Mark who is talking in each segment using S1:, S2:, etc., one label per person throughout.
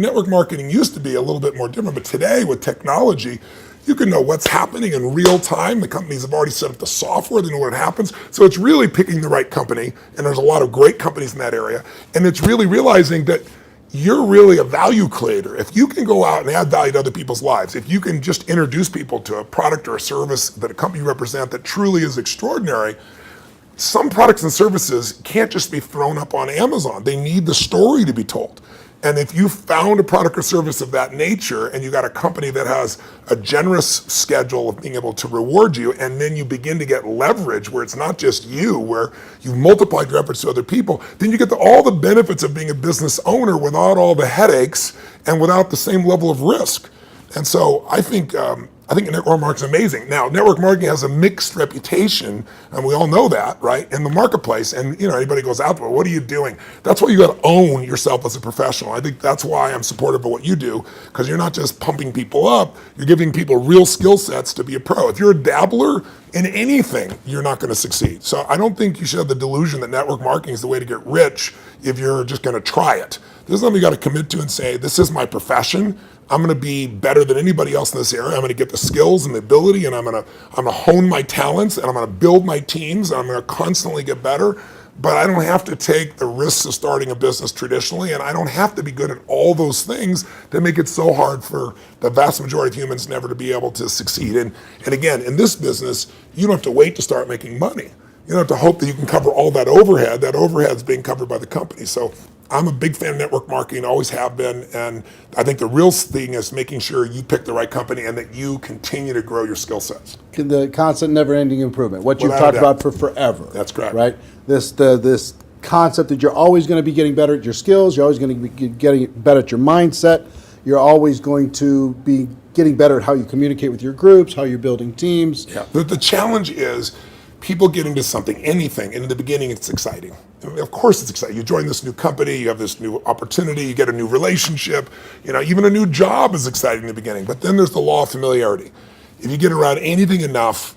S1: Network marketing used to be a little bit more different, but today with technology, you can know what's happening in real time. The companies have already set up the software, they know what happens. So it's really picking the right company, and there's a lot of great companies in that area. And it's really realizing that you're really a value creator. If you can go out and add value to other people's lives, if you can just introduce people to a product or a service that a company you represent that truly is extraordinary, some products and services can't just be thrown up on Amazon. They need the story to be told. And if you found a product or service of that nature and you got a company that has a generous schedule of being able to reward you, and then you begin to get leverage where it's not just you, where you've multiplied your efforts to other people, then you get all the benefits of being a business owner without all the headaches and without the same level of risk. And so I think network marketing is amazing. Now, network marketing has a mixed reputation, and we all know that, right, in the marketplace. And anybody goes out there, what are you doing? That's why you got to own yourself as a professional. I think that's why I'm supportive of what you do, because you're not just pumping people up, you're giving people real skill sets to be a pro. If you're a dabbler in anything, you're not going to succeed. So I don't think you should have the delusion that network marketing is the way to get rich if you're just going to try it. This is something you got to commit to and say, this is my profession. I'm going to be better than anybody else in this area. I'm going to get the skills and the ability, and I'm going to hone my talents, and I'm going to build my teams, and I'm going to constantly get better. But I don't have to take the risks of starting a business traditionally, and I don't have to be good at all those things that make it so hard for the vast majority of humans never to be able to succeed. And again, in this business, you don't have to wait to start making money. You don't have to hope that you can cover all that overhead. That overhead's being covered by the company. So I'm a big fan of network marketing, always have been, and I think the real thing is making sure you pick the right company and that you continue to grow your skill sets.
S2: The constant never-ending improvement, what you've talked about for forever.
S1: That's correct.
S2: Right? This concept that you're always going to be getting better at your skills, you're always going to be getting better at your mindset, you're always going to be getting better at how you communicate with your groups, how you're building teams.
S1: Yeah. The challenge is people get into something, anything, and in the beginning it's exciting. Of course it's exciting. You join this new company, you have this new opportunity, you get a new relationship, even a new job is exciting in the beginning, but then there's the law of familiarity. If you get around anything enough,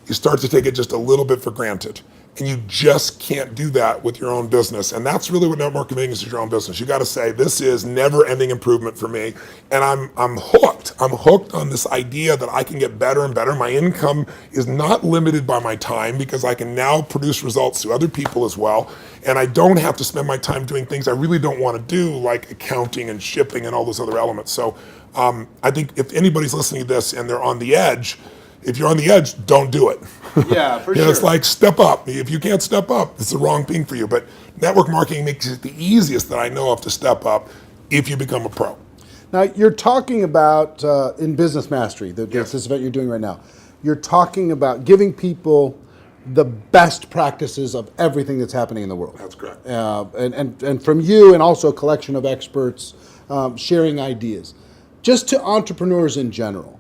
S1: you start to take it just a little bit for granted. And you just can't do that with your own business. And that's really what network marketing is your own business. You got to say, this is never-ending improvement for me. And I'm hooked. I'm hooked on this idea that I can get better and better. My income is not limited by my time because I can now produce results to other people as well. And I don't have to spend my time doing things I really don't want to do, like accounting and shipping and all those other elements. So I think if anybody's listening to this and they're on the edge, if you're on the edge, don't do it.
S2: Yeah, for sure.
S1: It's like step up. If you can't step up, it's the wrong thing for you. But network marketing makes it the easiest that I know of to step up if you become a pro.
S2: Now, you're talking about, in Business Mastery, this event you're doing right now, you're talking about giving people the best practices of everything that's happening in the world.
S1: That's correct.
S2: And from you, and also a collection of experts sharing ideas. Just to entrepreneurs in general.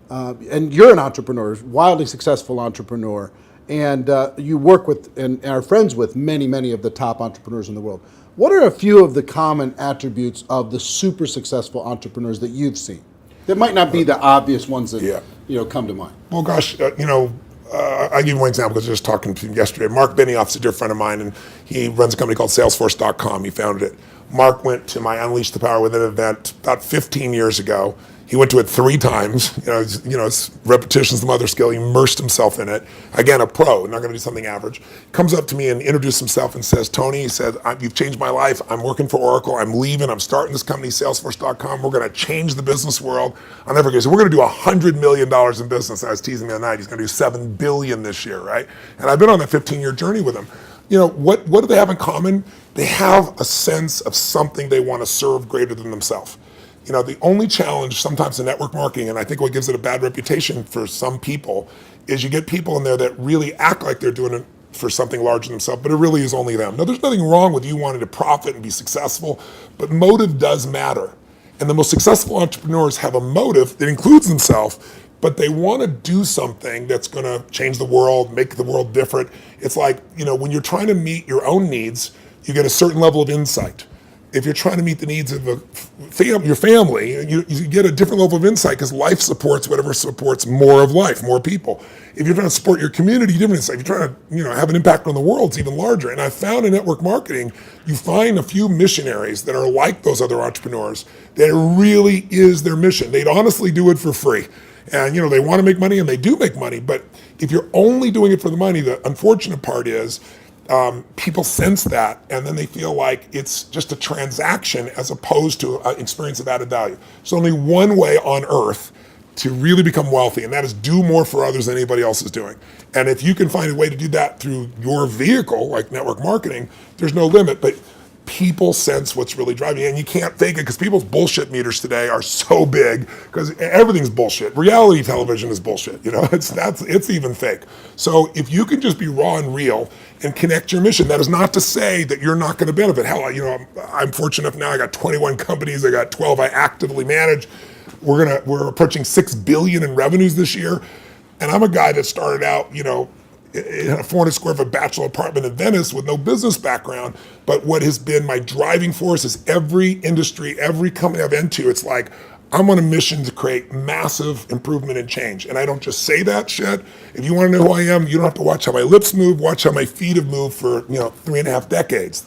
S2: And you're an entrepreneur, wildly successful entrepreneur, and you work with and are friends with many of the top entrepreneurs in the world. What are a few of the common attributes of the super successful entrepreneurs that you've seen? That might not be the obvious ones that come to mind.
S1: Well, gosh, I'll give you one example because I was just talking to him yesterday. Mark Benioff's a dear friend of mine, and he runs a company called Salesforce.com. He founded it. Mark went to my Unleash the Power Within event about 15 years ago. He went to it 3 times. It's repetition's the mother skill. He immersed himself in it. Again, a pro, not going to do something average. Comes up to me and introduces himself and says, Tony, he said, you've changed my life. I'm working for Oracle. I'm leaving. I'm starting this company, Salesforce.com. We're going to change the business world. I'll never forget. So we're going to do $100 million in business. I was teasing the other night. He's going to do $7 billion this year, right? And I've been on that 15-year journey with him. What do they have in common? They have a sense of something they want to serve greater than themselves. The only challenge sometimes in network marketing, and I think what gives it a bad reputation for some people, is you get people in there that really act like they're doing it for something larger than themselves, but it really is only them. Now, there's nothing wrong with you wanting to profit and be successful, but motive does matter. And the most successful entrepreneurs have a motive that includes themselves, but they want to do something that's going to change the world, make the world different. It's like, when you're trying to meet your own needs, you get a certain level of insight. if you're trying to meet the needs of your family, you get a different level of insight because life supports whatever supports more of life, more people. If you're trying to support your community, different insight. If you're trying to have an impact on the world, it's even larger. And I found in network marketing, you find a few missionaries that are like those other entrepreneurs that it really is their mission. They'd honestly do it for free. And they want to make money, and they do make money. But if you're only doing it for the money, the unfortunate part is people sense that, and then they feel like it's just a transaction as opposed to an experience of added value. There's only one way on earth to really become wealthy, and that is do more for others than anybody else is doing. And if you can find a way to do that through your vehicle, like network marketing, there's no limit. But people sense what's really driving you, and you can't fake it because people's bullshit meters today are so big because everything's bullshit. Reality television is bullshit. It's even fake. So if you can just be raw and real and connect your mission, that is not to say that you're not going to benefit. Hell, I'm fortunate enough now. I got 21 companies. I got 12 I actively manage. We're approaching $6 billion in revenues this year, and I'm a guy that started out, in a 400 square foot bachelor apartment in Venice with no business background. But what has been my driving force is every industry, every company I've been to, it's like, I'm on a mission to create massive improvement and change. And I don't just say that shit. If you want to know who I am, you don't have to watch how my lips move, watch how my feet have moved for, 3.5 decades,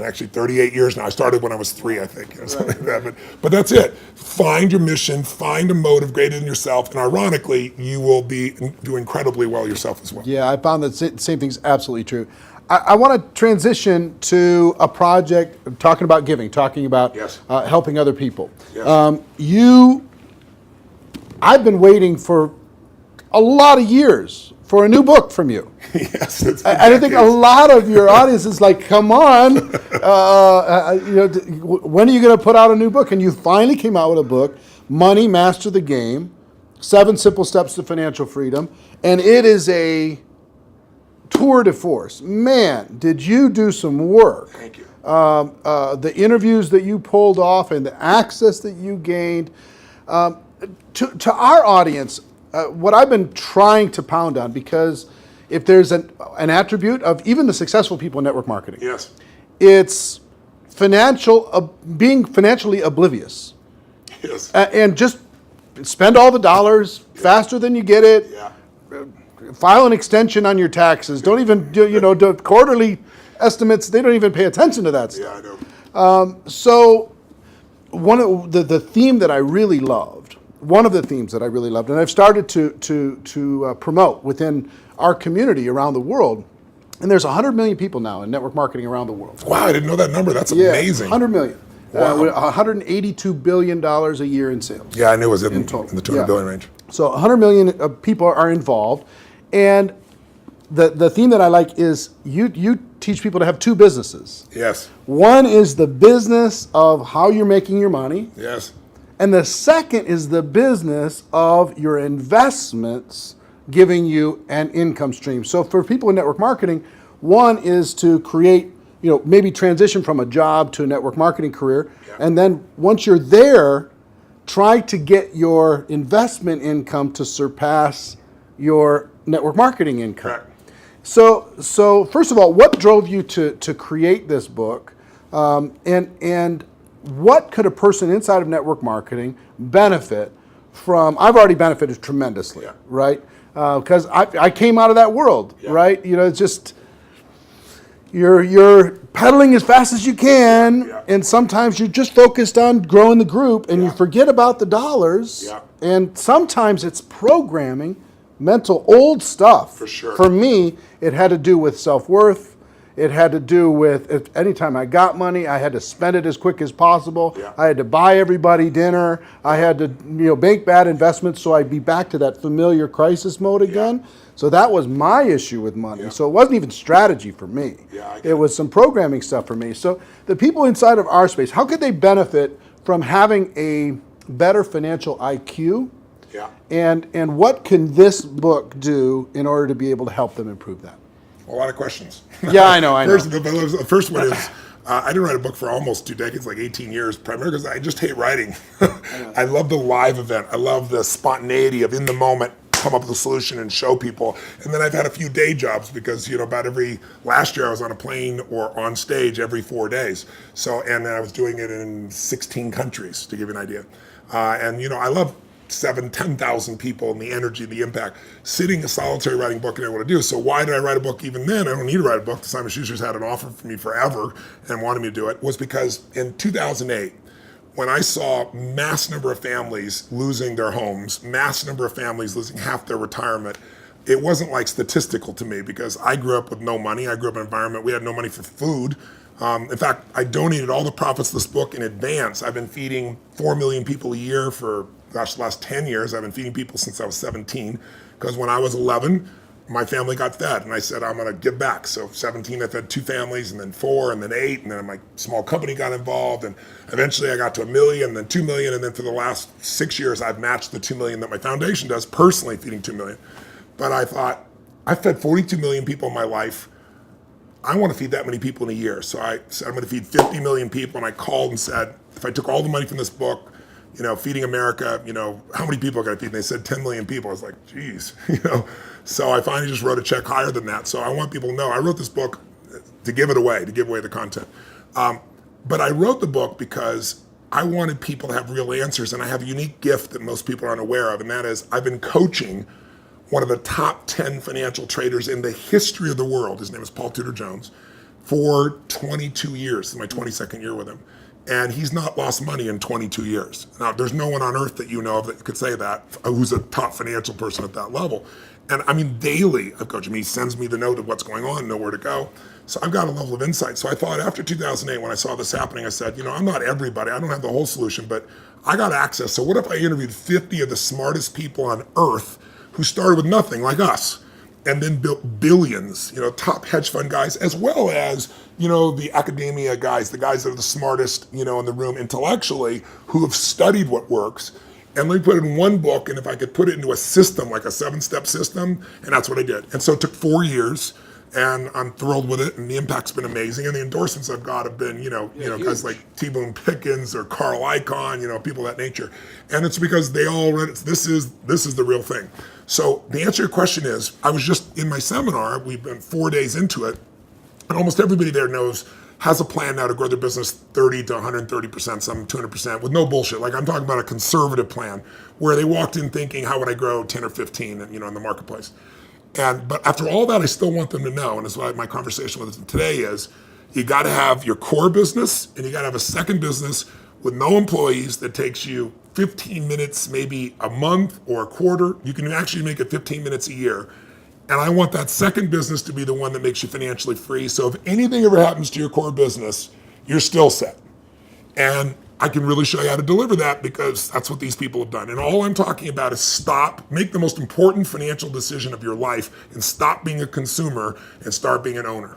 S1: actually 38 years now. I started when I was 3, I think, something like that. But that's it. Find your mission, find a motive greater than yourself, and ironically, you will do incredibly well yourself as well.
S2: Yeah, I found that same thing's absolutely true. I want to transition to a project talking about giving, talking about helping other people.
S1: Yes.
S2: I've been waiting for a lot of years for a new book from you.
S1: Yes,
S2: I think a lot of your audience is like, come on, when are you going to put out a new book? And you finally came out with a book, Money, Master the Game, 7 Simple Steps to Financial Freedom. And it is a tour de force. Man, did you do some work.
S1: Thank you.
S2: The interviews that you pulled off and the access that you gained. To our audience, what I've been trying to pound on, because if there's an attribute of even the successful people in network marketing,
S1: yes,
S2: it's being financially oblivious.
S1: Yes.
S2: And just spend all the dollars faster than you get it.
S1: Yeah.
S2: File an extension on your taxes. Don't even do quarterly estimates. They don't even pay attention to that stuff.
S1: Yeah, I know.
S2: So one of the theme that I really loved, one of the themes that I really loved, and I've started to promote within our community around the world, and there's 100 million people now in network marketing around the world.
S1: Wow, I didn't know that number. That's amazing.
S2: 100 million.
S1: Wow.
S2: $182 billion a year in sales.
S1: Yeah, I knew it was in
S2: total.
S1: the 200 billion range.
S2: So 100 million people are involved, and the theme that I like is you teach people to have 2 businesses.
S1: Yes.
S2: One is the business of how you're making your money.
S1: Yes.
S2: And the second is the business of your investments giving you an income stream. So for people in network marketing, one is to create, maybe transition from a job to a network marketing career.
S1: Yeah.
S2: And then once you're there, try to get your investment income to surpass your network marketing income.
S1: Correct.
S2: So first of all, what drove you to create this book? And what could a person inside of network marketing benefit from? I've already benefited tremendously,
S1: Yeah.
S2: right? Because I came out of that world,
S1: Yeah.
S2: right? It's just you're pedaling as fast as you can,
S1: Yeah.
S2: and sometimes you're just focused on growing the group, and you forget about the dollars.
S1: Yeah.
S2: And sometimes it's programming, mental old stuff.
S1: For sure.
S2: For me, it had to do with self-worth. It had to do with anytime I got money, I had to spend it as quick as possible.
S1: Yeah.
S2: I had to buy everybody dinner. I had to make bad investments so I'd be back to that familiar crisis mode again. So that was my issue with money.
S1: Yeah.
S2: So it wasn't even strategy for me.
S1: Yeah, I get
S2: it was some programming stuff for me. So the people inside of our space, how could they benefit from having a better financial IQ?
S1: Yeah.
S2: And what can this book do in order to be able to help them improve that?
S1: A lot of questions.
S2: Yeah, I know.
S1: The first one is, I didn't write a book for almost 2 decades, like 18 years, primarily because I just hate writing. I love the live event. I love the spontaneity of in the moment, come up with a solution and show people. And then I've had a few day jobs because, last year I was on a plane or on stage every 4 days. So, and then I was doing it in 16 countries, to give you an idea. I love 10,000 people and the energy, the impact. Sitting a solitary writing book, I didn't want to do. So why did I write a book even then? I don't need to write a book. Simon Schuster's had an offer for me forever and wanted me to do it. Was because in 2008, when I saw mass number of families losing their homes, mass number of families losing half their retirement, it wasn't like statistical to me because I grew up with no money. I grew up in an environment, we had no money for food. In fact, I donated all the profits of this book in advance. I've been feeding 4 million people a year for, the last 10 years. I've been feeding people since I was 17, because when I was 11, my family got fed, and I said, I'm gonna give back. So 17, I fed 2 families, and then 4, and then 8, and then my small company got involved, and eventually I got to 1 million, and then 2 million, and then for the last 6 years, I've matched the 2 million that my foundation does, personally feeding 2 million. But I thought, I fed 42 million people in my life. I want to feed that many people in a year. So I said, I'm going to feed 50 million people. And I called and said, if I took all the money from this book, Feeding America, how many people can I feed? And they said 10 million people. I was like, geez, So I finally just wrote a check higher than that. So I want people to know, I wrote this book to give it away, to give away the content. But I wrote the book because I wanted people to have real answers. And I have a unique gift that most people aren't aware of. And that is, I've been coaching one of the top 10 financial traders in the history of the world. His name is Paul Tudor Jones, for 22 years. This is my 22nd year with him. And he's not lost money in 22 years. Now, there's no one on earth that you know of that could say that, who's a top financial person at that level. And I mean, daily, I've coached him. He sends me the note of what's going on, know where to go. So I've got a level of insight. So I thought after 2008, when I saw this happening, I said, I'm not everybody. I don't have the whole solution, but I got access. So what if I interviewed 50 of the smartest people on earth who started with nothing, like us, and then built billions, top hedge fund guys, as well as, the academia guys, the guys that are the smartest, in the room intellectually, who have studied what works. And let me put it in one book, and if I could put it into a system, like a 7-step system, and that's what I did. And so it took 4 years, and I'm thrilled with it, and the impact's been amazing. And the endorsements I've got have been, guys like T. Boone Pickens or Carl Icahn, people of that nature. And it's because they all read it. This is the real thing. So the answer to your question is, I was just in my seminar, we've been 4 days into it, and almost everybody there has a plan now to grow their business 30 to 130%, some 200%, with no bullshit. Like, I'm talking about a conservative plan where they walked in thinking, how would I grow 10 or 15, in the marketplace? But after all that, I still want them to know, and that's why my conversation with them today is, you got to have your core business, and you got to have a second business with no employees that takes you 15 minutes, maybe a month or a quarter. You can actually make it 15 minutes a year. And I want that second business to be the one that makes you financially free. So if anything ever happens to your core business, you're still set. And I can really show you how to deliver that, because that's what these people have done. And all I'm talking about is make the most important financial decision of your life, and stop being a consumer and start being an owner.